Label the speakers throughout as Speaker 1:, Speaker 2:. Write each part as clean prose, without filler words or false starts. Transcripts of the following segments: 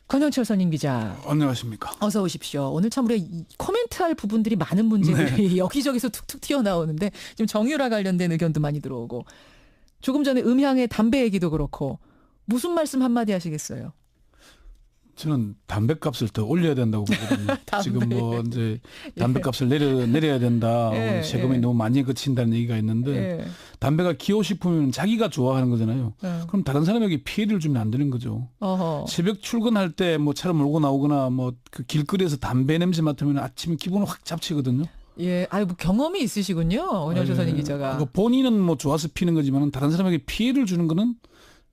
Speaker 1: 권영철 선임 기자.
Speaker 2: 안녕하십니까.
Speaker 1: 어서 오십시오. 오늘 참 우리가 코멘트할 부분들이 많은 문제들이
Speaker 2: 네.
Speaker 1: 여기저기서 툭툭 튀어나오는데 지금 정유라 관련된 의견도 많이 들어오고 조금 전에 음향의 담배 얘기도 그렇고 무슨 말씀 한마디 하시겠어요?
Speaker 2: 저는 담배값을 더 올려야 된다고 보거든요. 지금 뭐 이제 담배값을 내려야 된다.
Speaker 1: 예,
Speaker 2: 세금이
Speaker 1: 예.
Speaker 2: 너무 많이 거친다는 얘기가 있는데
Speaker 1: 예.
Speaker 2: 담배가 기호식품이면 자기가 좋아하는 거잖아요. 그럼 다른 사람에게 피해를 주면 안 되는 거죠.
Speaker 1: 어허.
Speaker 2: 새벽 출근할 때 뭐 차를 몰고 나오거나 뭐 그 길거리에서 담배 냄새 맡으면 아침에 기분을 확 잡치거든요.
Speaker 1: 예, 아유, 뭐 경험이 있으시군요. 권영철 선임 기자가.
Speaker 2: 그러니까 본인은 뭐 좋아서 피는 거지만 다른 사람에게 피해를 주는 거는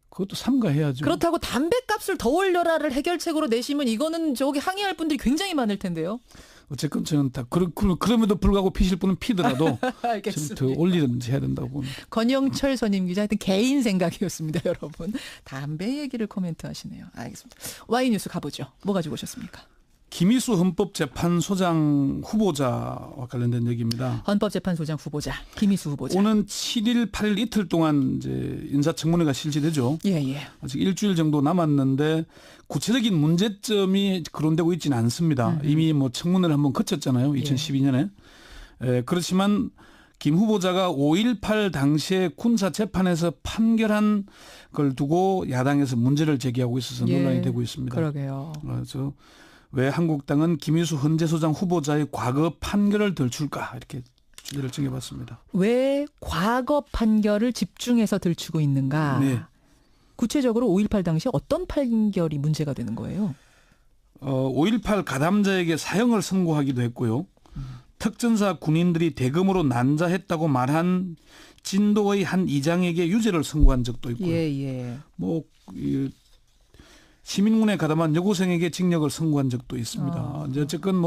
Speaker 2: 그것도 삼가해야죠.
Speaker 1: 그렇다고 담배값을 더 올려라를 해결책으로 내시면 이거는 저기 항의할 분들이 굉장히 많을 텐데요.
Speaker 2: 어쨌건 저는 다 그럼에도 불구하고 피실 분은 피더라도 좀 더 올리든지 해야 된다고 봅니다.
Speaker 1: 권영철 선임 기자 하여튼 개인 생각이었습니다. 여러분. 담배 얘기를 코멘트하시네요. 알겠습니다. Y뉴스 가보죠. 뭐 가지고 오셨습니까?
Speaker 2: 김희수 헌법재판소장 후보자와 관련된 얘기입니다.
Speaker 1: 헌법재판소장 후보자 김희수 후보자.
Speaker 2: 오는 7일, 8일 이틀 동안 이제 인사청문회가 실시되죠.
Speaker 1: 예.
Speaker 2: 아직 일주일 정도 남았는데 구체적인 문제점이 거론되고 있지는 않습니다. 이미 뭐 청문회를 한번 거쳤잖아요. 2012년에. 그렇지만 김 후보자가 5.18 당시에 군사재판에서 판결한 걸 두고 야당에서 문제를 제기하고 있어서 논란이 되고 있습니다.
Speaker 1: 그러게요.
Speaker 2: 그래서 왜 한국당은 김희수 헌재소장 후보자의 과거 판결을 들출까 이렇게 주제를 정해봤습니다.
Speaker 1: 왜 과거 판결을 집중해서 들추고 있는가?
Speaker 2: 네.
Speaker 1: 구체적으로 5.18 당시 어떤 판결이 문제가 되는 거예요?
Speaker 2: 5.18 가담자에게 사형을 선고하기도 했고요. 특전사 군인들이 대금으로 난자했다고 말한 진도의 한 이장에게 유죄를 선고한 적도 있고요.
Speaker 1: 예.
Speaker 2: 시민군에 가담한 여고생에게 징역을 선고한 적도 있습니다. 이제 어쨌건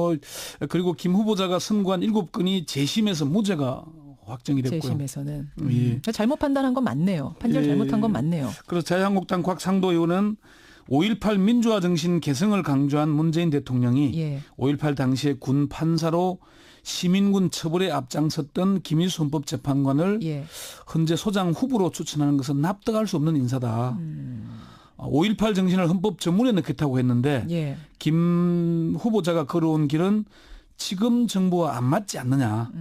Speaker 2: 그리고 김 후보자가 선고한 7건이 재심에서 무죄가 확정이 됐고요.
Speaker 1: 재심에서는
Speaker 2: 예.
Speaker 1: 잘못 판단한 건 맞네요. 판결 잘못한 건 맞네요.
Speaker 2: 그래서 자유한국당 곽상도 의원은 5.18 민주화 정신 개성을 강조한 문재인 대통령이 5.18 당시에 군 판사로 시민군 처벌에 앞장섰던 김희수 헌법재판관을 헌재 소장 후보로 추천하는 것은 납득할 수 없는 인사다. 5.18 정신을 헌법 전문에 넣겠다고 했는데 김 후보자가 걸어온 길은 지금 정부와 안 맞지 않느냐.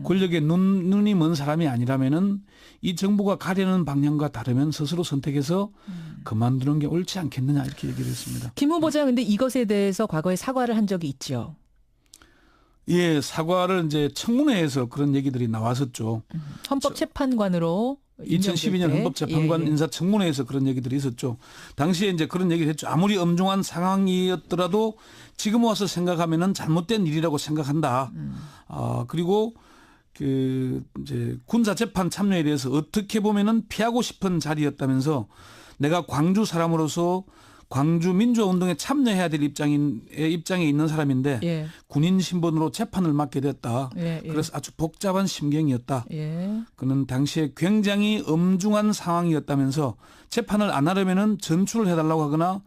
Speaker 2: 권력에 눈이 먼 사람이 아니라면은 이 정부가 가려는 방향과 다르면 스스로 선택해서 그만두는 게 옳지 않겠느냐 이렇게 얘기를 했습니다.
Speaker 1: 김 후보자 근데 이것에 대해서 과거에 사과를 한 적이 있죠.
Speaker 2: 예, 사과를 이제 청문회에서 그런 얘기들이 나왔었죠.
Speaker 1: 헌법재판관으로
Speaker 2: 2012년 헌법재판관 인사청문회에서 그런 얘기들이 있었죠. 당시에 이제 그런 얘기를 했죠. 아무리 엄중한 상황이었더라도 지금 와서 생각하면은 잘못된 일이라고 생각한다. 그리고 이제 군사 재판 참여에 대해서 어떻게 보면은 피하고 싶은 자리였다면서 내가 광주 사람으로서 광주 민주화 운동에 참여해야 될 입장에 있는 사람인데 군인 신분으로 재판을 맡게 됐다. 그래서 아주 복잡한 심경이었다. 그는 당시에 굉장히 엄중한 상황이었다면서 재판을 안 하려면은 전출을 해달라고 하거나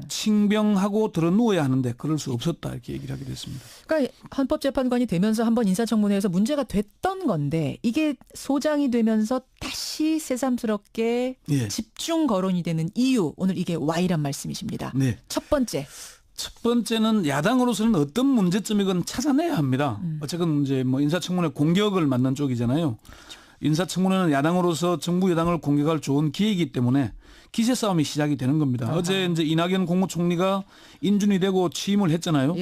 Speaker 2: 칭병하고 들어 누워야 하는데 그럴 수 없었다 이렇게 얘기를 하게 됐습니다.
Speaker 1: 그러니까 헌법재판관이 되면서 한번 인사청문회에서 문제가 됐던 건데 이게 소장이 되면서 다시 새삼스럽게 집중 거론이 되는 이유 오늘 이게 Y란 말씀이십니다.
Speaker 2: 네.
Speaker 1: 첫 번째는
Speaker 2: 야당으로서는 어떤 문제점이건 찾아내야 합니다. 어쨌든 이제 인사청문회 공격을 맡는 쪽이잖아요. 인사청문회는 야당으로서 정부 여당을 공격할 좋은 기회이기 때문에 기세 싸움이 시작이 되는 겁니다. 어제 이제 이낙연 국무총리가 인준이 되고 취임을 했잖아요.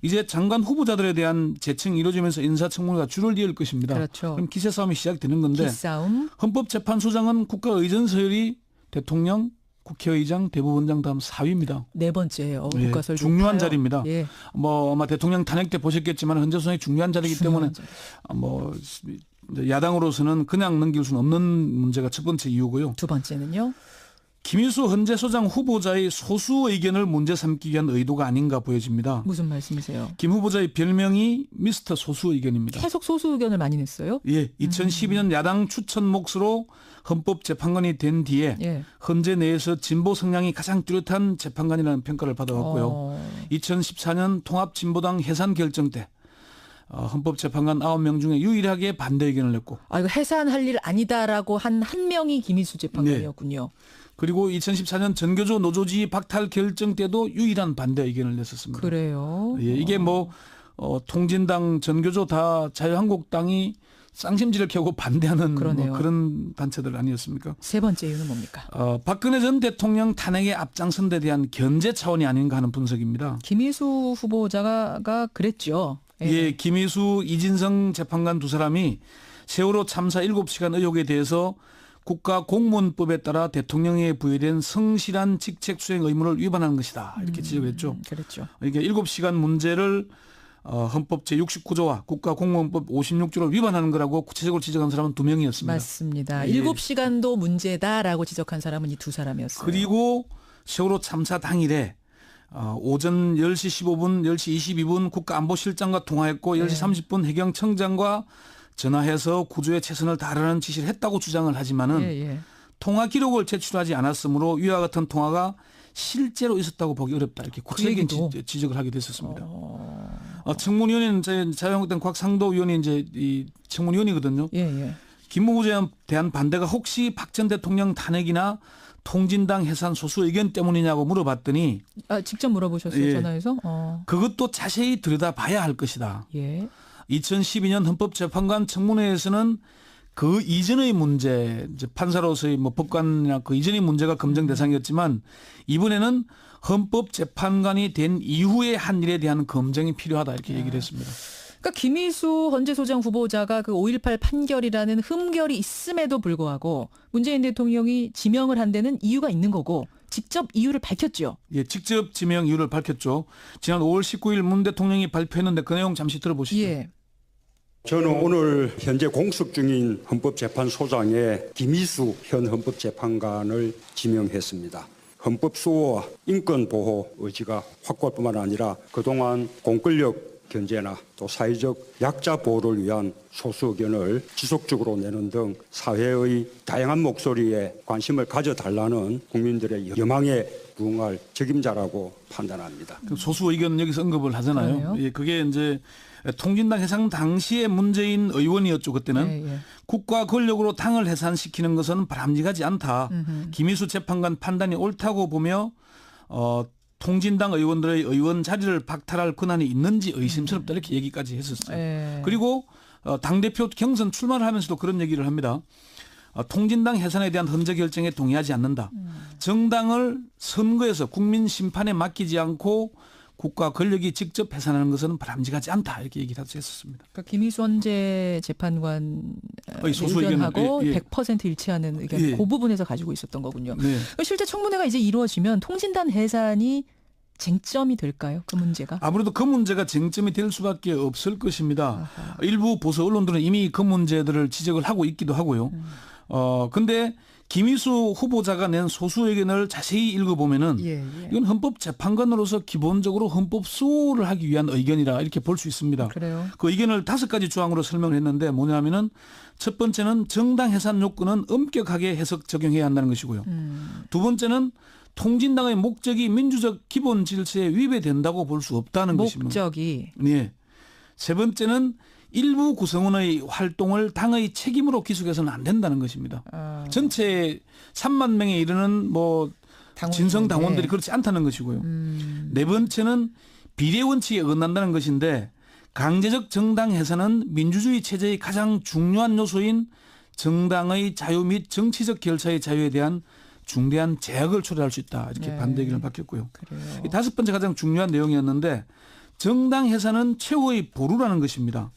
Speaker 2: 이제 장관 후보자들에 대한 재청이 이루어지면서 인사청문회가 줄을 이을 것입니다.
Speaker 1: 그렇죠.
Speaker 2: 그럼 기세 싸움이 시작되는 건데
Speaker 1: 기싸움.
Speaker 2: 헌법재판소장은 국가의전 서열이 대통령, 국회의장, 대법원장 다음 4위입니다.
Speaker 1: 네 번째예요. 국가설
Speaker 2: 중요한 자리입니다. 아마 대통령 탄핵 때 보셨겠지만 헌재 소장이 중요한 자리이기 때문에 야당으로서는 그냥 넘길 수는 없는 문제가 첫 번째 이유고요.
Speaker 1: 두 번째는요?
Speaker 2: 김희수 헌재소장 후보자의 소수 의견을 문제 삼기 위한 의도가 아닌가 보여집니다.
Speaker 1: 무슨 말씀이세요?
Speaker 2: 김 후보자의 별명이 미스터 소수 의견입니다.
Speaker 1: 계속 소수 의견을 많이 냈어요?
Speaker 2: 2012년 야당 추천 몫으로 헌법재판관이 된 뒤에 헌재 내에서 진보 성향이 가장 뚜렷한 재판관이라는 평가를 받아왔고요. 2014년 통합진보당 해산 결정 때 헌법재판관 9명 중에 유일하게 반대 의견을 냈고.
Speaker 1: 이거 해산할 일 아니다라고 한 명이 김희수 재판관이었군요.
Speaker 2: 그리고 2014년 전교조 노조지 박탈 결정 때도 유일한 반대 의견을 냈었습니다.
Speaker 1: 그래요?
Speaker 2: 예, 이게 뭐 통진당, 전교조 다 자유한국당이 쌍심지를 켜고 반대하는 뭐 그런 단체들 아니었습니까?
Speaker 1: 세 번째 이유는 뭡니까?
Speaker 2: 박근혜 전 대통령 탄핵에 앞장선 데 대한 견제 차원이 아닌가 하는 분석입니다.
Speaker 1: 김희수 후보자가 그랬죠.
Speaker 2: 예, 김희수, 이진성 재판관 두 사람이 세월호 참사 7시간 의혹에 대해서 국가공무원법에 따라 대통령에 부여된 성실한 직책 수행 의무를 위반하는 것이다. 이렇게 지적을 했죠.
Speaker 1: 그랬죠.
Speaker 2: 이게 7시간 문제를 헌법 제69조와 국가공무원법 56조를 위반하는 거라고 구체적으로 지적한 사람은 2명이었습니다.
Speaker 1: 맞습니다.
Speaker 2: 예.
Speaker 1: 7시간도 문제다라고 지적한 사람은 이 두 사람이었어요.
Speaker 2: 그리고 세월호 참사 당일에 오전 10시 15분, 10시 22분 국가안보실장과 통화했고 10시 30분 해경청장과 전화해서 구조에 최선을 다하라는 지시를 했다고 주장을 하지만은 통화 기록을 제출하지 않았으므로 위와 같은 통화가 실제로 있었다고 보기 어렵다. 이렇게 구체적인 지적을 하게 됐었습니다. 청문위원회는 자유한국당 곽상도 의원이 이제 이 청문위원이거든요. 김 후보자에 대한 반대가 혹시 박 전 대통령 탄핵이나 통진당 해산 소수 의견 때문이냐고 물어봤더니
Speaker 1: 직접 물어보셨어요, 전화해서?
Speaker 2: 그것도 자세히 들여다봐야 할 것이다.
Speaker 1: 예.
Speaker 2: 2012년 헌법재판관 청문회에서는 그 이전의 문제, 이제 판사로서의 뭐 법관이나 그 이전의 문제가 검증 대상이었지만 이번에는 헌법재판관이 된 이후의 한 일에 대한 검증이 필요하다 이렇게 얘기를 했습니다.
Speaker 1: 그러니까 김희수 헌재소장 후보자가 그 5.18 판결이라는 흠결이 있음에도 불구하고 문재인 대통령이 지명을 한 데는 이유가 있는 거고 직접 이유를 밝혔죠.
Speaker 2: 예, 직접 지명 이유를 밝혔죠. 지난 5월 19일 문 대통령이 발표했는데 그 내용 잠시 들어보시죠.
Speaker 3: 예. 저는 오늘 현재 공석 중인 헌법재판소장에 김희수 현 헌법재판관을 지명했습니다. 헌법수호와 인권보호 의지가 확고할 뿐만 아니라 그동안 공권력 견제나 또 사회적 약자 보호를 위한 소수 의견을 지속적으로 내는 등 사회의 다양한 목소리에 관심을 가져달라는 국민들의 여망에 부응할 책임자라고 판단합니다.
Speaker 2: 소수 의견 여기서 언급을 하잖아요. 예, 그게 이제 통진당 해산 당시의 문재인 의원이었죠. 그때는 국가 권력으로 당을 해산시키는 것은 바람직하지 않다. 김희수 재판관 판단이 옳다고 보며 통진당 의원들의 의원 자리를 박탈할 권한이 있는지 의심스럽다 이렇게 얘기까지 했었어요. 그리고 당대표 경선 출마를 하면서도 그런 얘기를 합니다. 통진당 해산에 대한 헌재 결정에 동의하지 않는다. 정당을 선거에서 국민 심판에 맡기지 않고 국가 권력이 직접 해산하는 것은 바람직하지 않다 이렇게 얘기를 했었습니다.
Speaker 1: 그러니까 김희수 헌재 재판관 의견하고 100% 일치하는 의견 그 부분에서 가지고 있었던 거군요. 실제 청문회가 이제 이루어지면 통진당 해산이 쟁점이 될까요? 그 문제가?
Speaker 2: 아무래도 그 문제가 쟁점이 될 수밖에 없을 것입니다. 일부 보수 언론들은 이미 그 문제들을 지적을 하고 있기도 하고요. 근데 김희수 후보자가 낸 소수 의견을 자세히 읽어보면은 이건 헌법재판관으로서 기본적으로 헌법 수호를 하기 위한 의견이라 이렇게 볼 수 있습니다.
Speaker 1: 그래요?
Speaker 2: 그 의견을 5가지 조항으로 설명을 했는데 뭐냐면은 첫 번째는 정당 해산 요건은 엄격하게 해석 적용해야 한다는 것이고요. 두 번째는 통진당의 목적이 민주적 기본 질서에 위배된다고 볼 수 없다는 것입니다.
Speaker 1: 목적이.
Speaker 2: 네. 세 번째는 일부 구성원의 활동을 당의 책임으로 기속해서는 안 된다는 것입니다. 전체 3만 명에 이르는 뭐 진성 당원들이 그렇지 않다는 것이고요. 네 번째는 비례 원칙에 어긋난다는 것인데 강제적 정당 해산은 민주주의 체제의 가장 중요한 요소인 정당의 자유 및 정치적 결사의 자유에 대한 중대한 제약을 초래할 수 있다. 이렇게 반대 의견을 밝혔고요. 이 5번째 가장 중요한 내용이었는데 정당 해산은 최후의 보루라는 것입니다.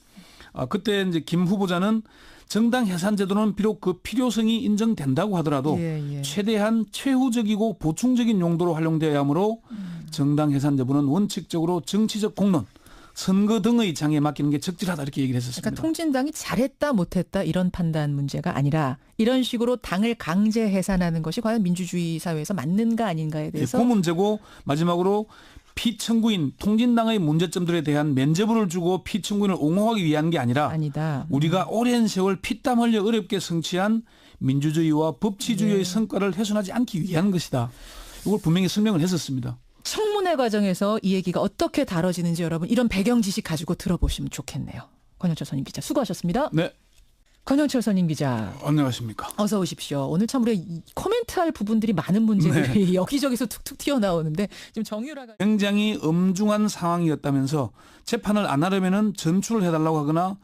Speaker 2: 그때 이제 김 후보자는 정당 해산 제도는 비록 그 필요성이 인정된다고 하더라도 최대한 최후적이고 보충적인 용도로 활용되어야 하므로 정당 해산 여부는 원칙적으로 정치적 공론, 선거 등의 장에 맡기는 게 적절하다 이렇게 얘기를 했었습니다.
Speaker 1: 그러니까 통진당이 잘했다 못했다 이런 판단 문제가 아니라 이런 식으로 당을 강제 해산하는 것이 과연 민주주의 사회에서 맞는가 아닌가에 대해서.
Speaker 2: 그 문제고 마지막으로 피청구인 통진당의 문제점들에 대한 면죄부를 주고 피청구인을 옹호하기 위한 게 아니다. 우리가 오랜 세월 피땀 흘려 어렵게 성취한 민주주의와 법치주의의 성과를 훼손하지 않기 위한 것이다. 이걸 분명히 설명을 했었습니다.
Speaker 1: 청문회 과정에서 이 얘기가 어떻게 다뤄지는지 여러분 이런 배경 지식 가지고 들어보시면 좋겠네요. 권영철 선임 기자 수고하셨습니다.
Speaker 2: 네.
Speaker 1: 권영철 선임 기자.
Speaker 2: 안녕하십니까.
Speaker 1: 어서 오십시오. 오늘 참 우리가 코멘트할 부분들이 많은 문제들이 여기저기서 툭툭 튀어나오는데 지금 정유라가
Speaker 2: 굉장히 엄중한 상황이었다면서 재판을 안 하려면은 전출을 해달라고 하거나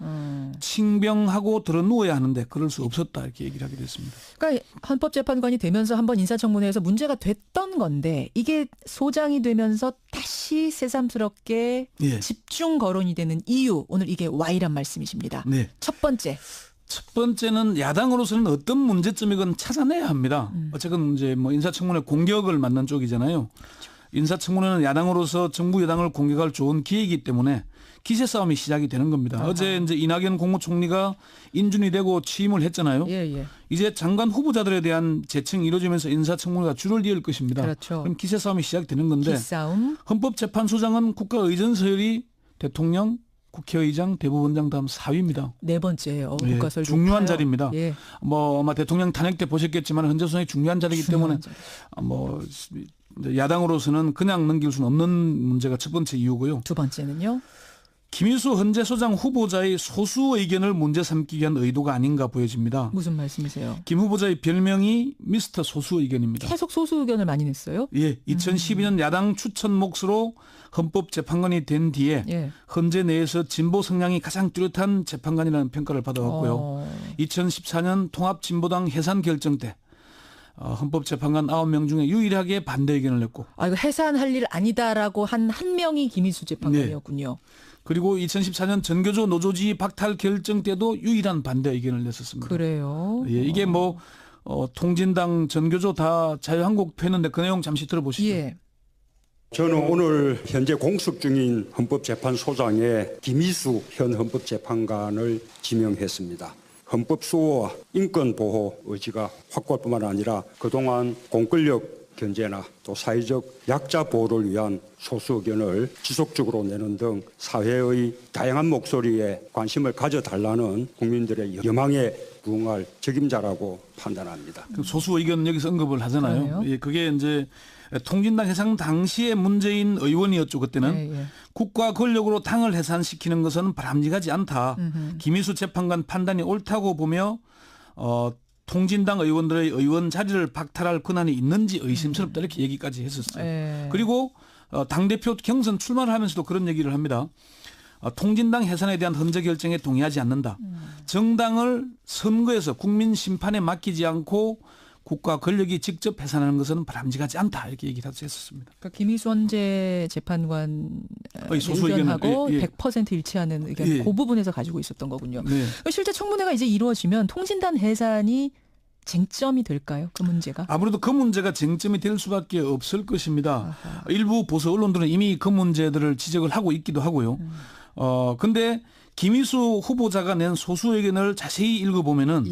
Speaker 2: 칭병하고 들어 누워야 하는데 그럴 수 없었다 이렇게 얘기를 하게 됐습니다.
Speaker 1: 그러니까 헌법재판관이 되면서 한번 인사청문회에서 문제가 됐던 건데 이게 소장이 되면서 다시 새삼스럽게 집중 거론이 되는 이유 오늘 이게 Y란 말씀이십니다.
Speaker 2: 네.
Speaker 1: 첫 번째.
Speaker 2: 첫 번째는 야당으로서는 어떤 문제점이건 찾아내야 합니다. 어쨌든 이제 뭐 인사청문회 공격을 맡는 쪽이잖아요. 인사청문회는 야당으로서 정부 여당을 공격할 좋은 기회이기 때문에 기세 싸움이 시작이 되는 겁니다. 아하. 어제 이제 이낙연 국무총리가 인준이 되고 취임을 했잖아요. 이제 장관 후보자들에 대한 재청이 이루어지면서 인사청문회가 줄을 이을 것입니다.
Speaker 1: 그렇죠.
Speaker 2: 그럼 기세 싸움이 시작되는 건데
Speaker 1: 기싸움.
Speaker 2: 헌법재판소장은 국가의전 서열이 대통령, 국회의장, 대법원장 다음 4위입니다.
Speaker 1: 네 번째예요.
Speaker 2: 국가설 중요한
Speaker 1: 높아요.
Speaker 2: 자리입니다. 뭐 아마 대통령 탄핵 때 보셨겠지만 헌재 소장이 중요한 자리이기 때문에 뭐 야당으로서는 그냥 넘길 수는 없는 문제가 첫 번째 이유고요.
Speaker 1: 두 번째는요.
Speaker 2: 김일수 헌재 소장 후보자의 소수 의견을 문제 삼기 위한 의도가 아닌가 보여집니다.
Speaker 1: 무슨 말씀이세요?
Speaker 2: 김 후보자의 별명이 미스터 소수 의견입니다.
Speaker 1: 계속 소수 의견을 많이 냈어요?
Speaker 2: 예, 2012년 야당 추천 몫으로 헌법재판관이 된 뒤에 헌재 내에서 진보 성향이 가장 뚜렷한 재판관이라는 평가를 받아왔고요. 2014년 통합진보당 해산 결정 때 헌법재판관 9명 중에 유일하게 반대 의견을 냈고.
Speaker 1: 이거 해산할 일 아니다라고 한 명이 김일수 재판관이었군요.
Speaker 2: 그리고 2014년 전교조 노조지 박탈 결정 때도 유일한 반대 의견을 냈었습니다.
Speaker 1: 그래요?
Speaker 2: 예, 이게 뭐 통진당 전교조 다 자유한국표했는데 그 내용 잠시 들어보시죠.
Speaker 3: 저는 오늘 현재 공석 중인 헌법재판소장에 김희수 현 헌법재판관을 지명했습니다. 헌법수호와 인권보호 의지가 확고할 뿐만 아니라 그동안 공권력 견제나 또 사회적 약자 보호를 위한 소수 의견을 지속적으로 내는 등 사회의 다양한 목소리에 관심을 가져달라는 국민들의 여망에 부응할 책임자라고 판단합니다.
Speaker 2: 소수 의견 여기서 언급을 하잖아요. 예, 그게 이제 통진당 해산 당시의 문재인 의원이었죠. 그때는 국가 권력으로 당을 해산시키는 것은 바람직하지 않다. 김희수 재판관 판단이 옳다고 보며 통진당 의원들의 의원 자리를 박탈할 권한이 있는지 의심스럽다 이렇게 얘기까지 했었어요. 그리고 당대표 경선 출마를 하면서도 그런 얘기를 합니다. 통진당 해산에 대한 헌재 결정에 동의하지 않는다. 정당을 선거에서 국민 심판에 맡기지 않고 국가 권력이 직접 해산하는 것은 바람직하지 않다 이렇게 얘기를 했었습니다.
Speaker 1: 그러니까 김희수 헌재 재판관 의견하고 100% 일치하는 의견 그 부분에서 가지고 있었던 거군요. 실제 청문회가 이제 이루어지면 통진당 해산이 쟁점이 될까요? 그 문제가?
Speaker 2: 아무래도 그 문제가 쟁점이 될 수밖에 없을 것입니다. 일부 보수 언론들은 이미 그 문제들을 지적을 하고 있기도 하고요. 근데 김희수 후보자가 낸 소수 의견을 자세히 읽어보면은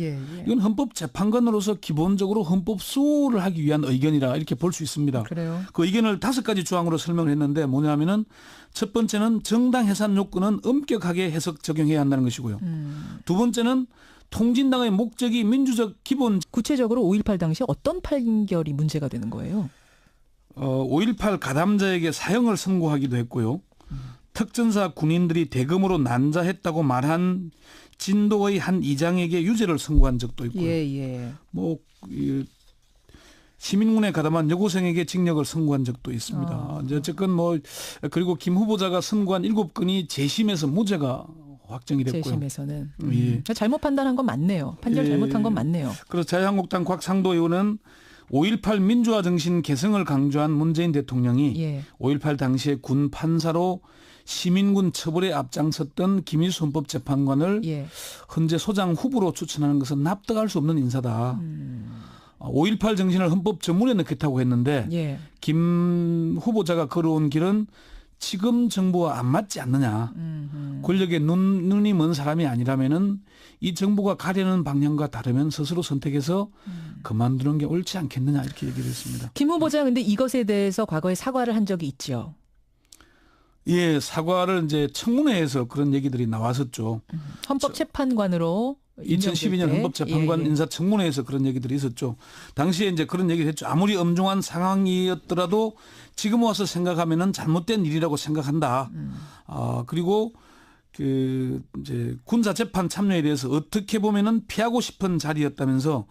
Speaker 2: 이건 헌법재판관으로서 기본적으로 헌법 수호를 하기 위한 의견이라 이렇게 볼 수 있습니다.
Speaker 1: 그래요?
Speaker 2: 그 의견을 5가지 조항으로 설명을 했는데 뭐냐면은 첫 번째는 정당 해산 요건은 엄격하게 해석 적용해야 한다는 것이고요. 두 번째는 통진당의 목적이 민주적 기본.
Speaker 1: 구체적으로 5.18 당시 어떤 판결이 문제가 되는 거예요?
Speaker 2: 5.18 가담자에게 사형을 선고하기도 했고요. 특전사 군인들이 대금으로 난자했다고 말한 진도의 한 이장에게 유죄를 선고한 적도 있고요. 뭐 시민군에 가담한 여고생에게 징역을 선고한 적도 있습니다. 어쨌건 뭐 그리고 김 후보자가 선고한 7건이 재심에서 무죄가 확정이 됐고요.
Speaker 1: 재심에서는 잘못 판단한 건 맞네요. 판결 잘못한 건 맞네요.
Speaker 2: 그래서 자유한국당 곽상도 의원은 5.18 민주화 정신 개성을 강조한 문재인 대통령이 5.18 당시에 군 판사로 시민군 처벌에 앞장섰던 김일수 헌법재판관을 헌재 소장 후보로 추천하는 것은 납득할 수 없는 인사다. 5.18 정신을 헌법 전문에 넣겠다고 했는데 김 후보자가 걸어온 길은 지금 정부와 안 맞지 않느냐. 권력에 눈이 먼 사람이 아니라면은 이 정부가 가려는 방향과 다르면 스스로 선택해서 그만두는 게 옳지 않겠느냐 이렇게 얘기를 했습니다.
Speaker 1: 김 후보자 근데 이것에 대해서 과거에 사과를 한 적이 있죠.
Speaker 2: 예, 사과를 이제 청문회에서 그런 얘기들이 나왔었죠.
Speaker 1: 헌법재판관으로
Speaker 2: 2012년 헌법재판관 인사청문회에서 그런 얘기들이 있었죠. 당시에 이제 그런 얘기를 했죠. 아무리 엄중한 상황이었더라도 지금 와서 생각하면은 잘못된 일이라고 생각한다. 그리고 이제 군사 재판 참여에 대해서 어떻게 보면은 피하고 싶은 자리였다면서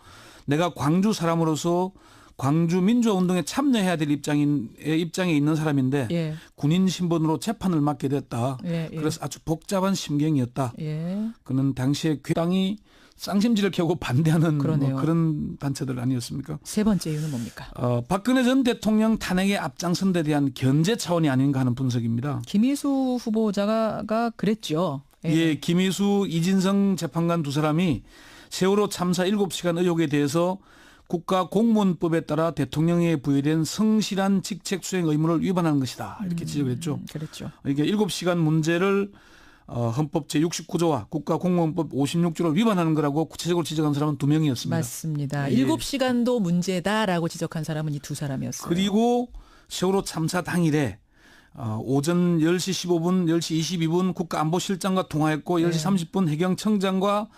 Speaker 2: 내가 광주 사람으로서 광주 민주화 운동에 참여해야 될 입장에 있는 사람인데
Speaker 1: 예. 군인
Speaker 2: 신분으로 재판을 맡게 됐다.
Speaker 1: 예.
Speaker 2: 그래서 아주 복잡한 심경이었다.
Speaker 1: 예.
Speaker 2: 그는 당시에 괴당이 쌍심지를 켜고 반대하는 뭐 그런 단체들 아니었습니까?
Speaker 1: 세 번째 이유는 뭡니까?
Speaker 2: 박근혜 전 대통령 탄핵에 앞장선 데 대한 견제 차원이 아닌가 하는 분석입니다.
Speaker 1: 김희수 후보자가 그랬죠.
Speaker 2: 예, 김희수, 이진성 재판관 두 사람이 세월호 참사 7시간 의혹에 대해서 국가공무원법에 따라 대통령에 부여된 성실한 직책 수행 의무를 위반하는 것이다. 이렇게 지적을 했죠.
Speaker 1: 그랬죠.
Speaker 2: 이게 7시간 문제를 헌법 제69조와 국가공무원법 56조를 위반하는 거라고 구체적으로 지적한 사람은 2명이었습니다.
Speaker 1: 맞습니다.
Speaker 2: 예.
Speaker 1: 7시간도 문제다라고 지적한 사람은 이 두 사람이었어요.
Speaker 2: 그리고 세월호 참사 당일에 오전 10시 15분, 10시 22분 국가안보실장과 통화했고 10시 30분 해경청장과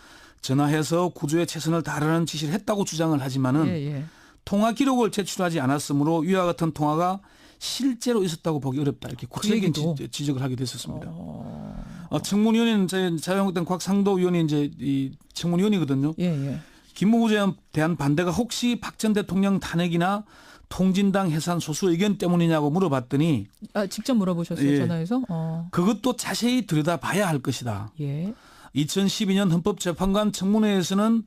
Speaker 2: 전화해서 구조에 최선을 다하라는 지시를 했다고 주장을 하지만은 통화 기록을 제출하지 않았으므로 위와 같은 통화가 실제로 있었다고 보기 어렵다. 이렇게 구체적인 지적을 하게 됐었습니다. 청문위원회는 자유한국당 곽상도 의원이 이제 이 청문위원이거든요. 김 후보자에 대한 반대가 혹시 박 전 대통령 탄핵이나 통진당 해산 소수 의견 때문이냐고 물어봤더니
Speaker 1: 직접 물어보셨어요, 전화해서?
Speaker 2: 그것도 자세히 들여다봐야 할 것이다.
Speaker 1: 예.
Speaker 2: 2012년 헌법재판관 청문회에서는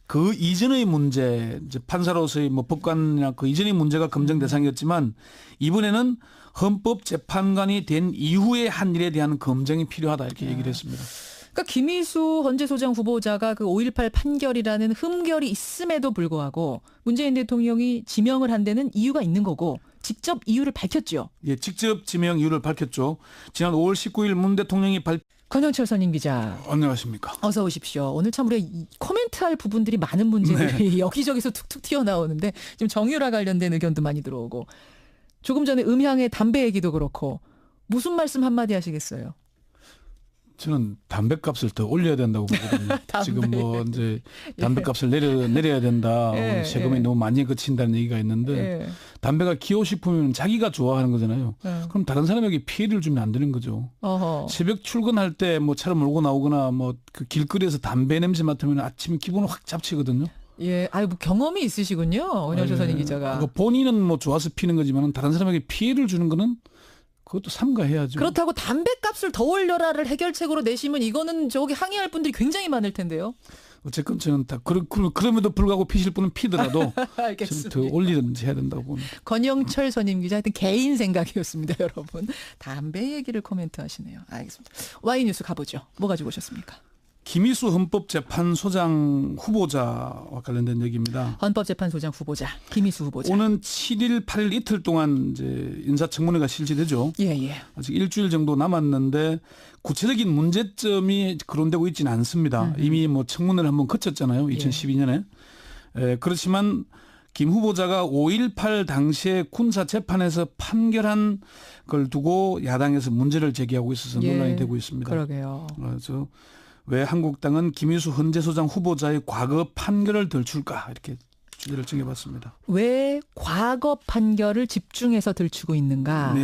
Speaker 2: 그 이전의 문제, 이제 판사로서의 뭐 법관이나 그 이전의 문제가 검증 대상이었지만 이번에는 헌법재판관이 된 이후에 한 일에 대한 검증이 필요하다 이렇게 얘기를 했습니다.
Speaker 1: 그러니까 김희수 헌재소장 후보자가 그 5.18 판결이라는 흠결이 있음에도 불구하고 문재인 대통령이 지명을 한 데는 이유가 있는 거고 직접 이유를 밝혔죠.
Speaker 2: 예, 직접 지명 이유를 밝혔죠. 지난 5월 19일 문 대통령이
Speaker 1: 권영철 선임 기자.
Speaker 2: 안녕하십니까.
Speaker 1: 어서 오십시오. 오늘 참 우리가 코멘트할 부분들이 많은 문제들이 여기저기서 툭툭 튀어나오는데 지금 정유라 관련된 의견도 많이 들어오고 조금 전에 음향의 담배 얘기도 그렇고 무슨 말씀 한마디 하시겠어요?
Speaker 2: 저는 담배값을 더 올려야 된다고 보거든요. 지금 뭐 이제 담배값을 내려야 된다. 세금이 너무 많이 거친다는 얘기가 있는데 담배가 기호식품이면 자기가 좋아하는 거잖아요. 그럼 다른 사람에게 피해를 주면 안 되는 거죠. 새벽 출근할 때 뭐 차를 몰고 나오거나 뭐 그 길거리에서 담배 냄새 맡으면 아침에 기분을 확 잡치거든요.
Speaker 1: 예, 뭐 경험이 있으시군요, 권영철 선임 기자가.
Speaker 2: 본인은 뭐 좋아서 피는 거지만 다른 사람에게 피해를 주는 거는 그것도 삼가해야죠.
Speaker 1: 그렇다고 담배값을 더 올려라를 해결책으로 내시면 이거는 저기 항의할 분들이 굉장히 많을 텐데요.
Speaker 2: 어쨌건 저는 다 그럼에도 불구하고 피실 분은 피더라도 좀 더 올리든지 해야 된다고 봅니다.
Speaker 1: 권영철 선임 기자 하여튼 개인 생각이었습니다, 여러분. 담배 얘기를 코멘트하시네요. 알겠습니다. Y뉴스 가보죠. 뭐 가지고 오셨습니까?
Speaker 2: 김희수 헌법재판소장 후보자와 관련된 얘기입니다.
Speaker 1: 헌법재판소장 후보자 김희수 후보자.
Speaker 2: 오는 7일, 8일 이틀 동안 이제 인사청문회가 실시되죠. 아직 일주일 정도 남았는데 구체적인 문제점이 거론되고 있지는 않습니다. 이미 뭐 청문회를 한번 거쳤잖아요. 2012년에. 그렇지만 김 후보자가 5.18 당시에 군사재판에서 판결한 걸 두고 야당에서 문제를 제기하고 있어서 논란이 되고 있습니다.
Speaker 1: 그러게요.
Speaker 2: 그래서 왜 한국당은 김희수 헌재소장 후보자의 과거 판결을 들출까 이렇게 주제를 정해봤습니다.
Speaker 1: 왜 과거 판결을 집중해서 들추고 있는가.